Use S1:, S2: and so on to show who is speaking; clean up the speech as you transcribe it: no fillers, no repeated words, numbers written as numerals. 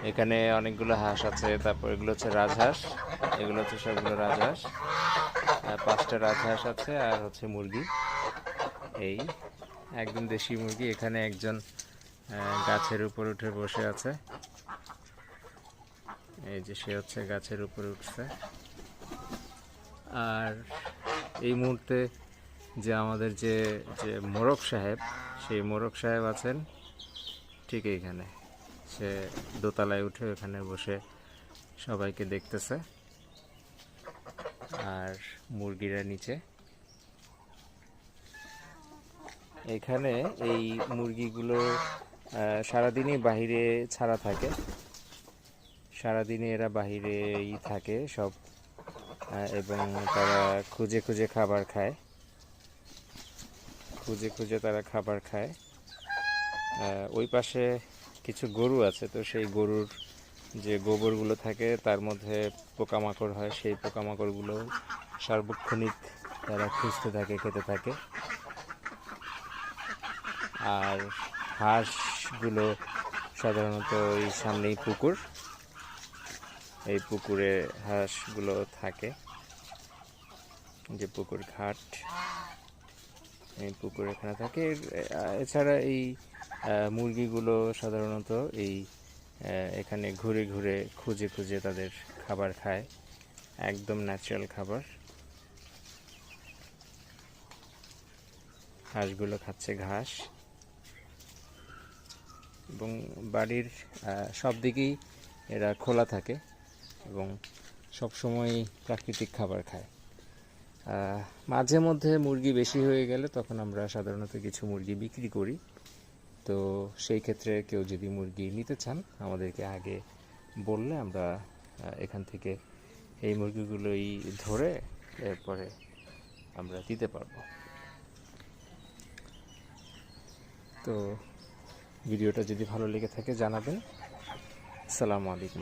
S1: এখানে অনেকগুলো হাঁস আছে, তারপর এগুলো হচ্ছে রাজহাঁস, এগুলো হচ্ছে সবগুলো রাজহাঁস। 5টা রাজহাঁস আছে আর হচ্ছে মুরগি। এই একদম দেশি মুরগি। এখানে একজন গাছের উপর উঠে বসে আছে। এই যে সে হচ্ছে গাছের উপরে উঠছে। আর এই মুহূর্তে যে আমাদের যে যে মোরগ সাহেব, সেই মোরগ সাহেব আছেন ঠিক এইখানে। সে দোতলায় উঠে ওখানে বসে সবাইকে দেখতেছে। আর মুরগিরা নিচে। এখানে এই মুরগিগুলো সারাদিনই বাহিরে ছাড়া থাকে। সারাদিনই এরা বাহিরেই থাকে সব, এবং তারা খুঁজে খুঁজে খাবার খায়। খুঁজে খুঁজে তারা খাবার খায়। ওই পাশে কিছু গরু আছে, তো সেই গরুর যে গোবরগুলো থাকে তার মধ্যে পোকামাকড় হয়, সেই পোকামাকড়গুলো সার্বক্ষণিক তারা খুঁজতে থাকে, খেতে থাকে। আর হাঁসগুলো সাধারণত ওই সামনেই পুকুর, এই পুকুরে হাঁসগুলো থাকে, যে পুকুর ঘাট, এই পুকুর এখানে থাকে। এছাড়া এই মুরগিগুলো সাধারণত এই এখানে ঘুরে ঘুরে খুঁজে খুঁজে তাদের খাবার খায়, একদম ন্যাচারাল খাবার। হাঁসগুলো খাচ্ছে ঘাস। এবং বাড়ির সব দিকেই এরা খোলা থাকে এবং সবসময় প্রাকৃতিক খাবার খায়। মাঝে মধ্যে মুরগি বেশি হয়ে গেলে তখন আমরা সাধারণত কিছু মুরগি বিক্রি করি। তো সেই ক্ষেত্রে কেউ যদি মুরগি নিতে চান আমাদেরকে আগে বললে আমরা এখান থেকে এই মুরগিগুলোই ধরে এরপরে আমরা দিতে পারবো। তো ভিডিওটা যদি ভালো লেগে থাকে জানাবেন। আসসালামু আলাইকুম।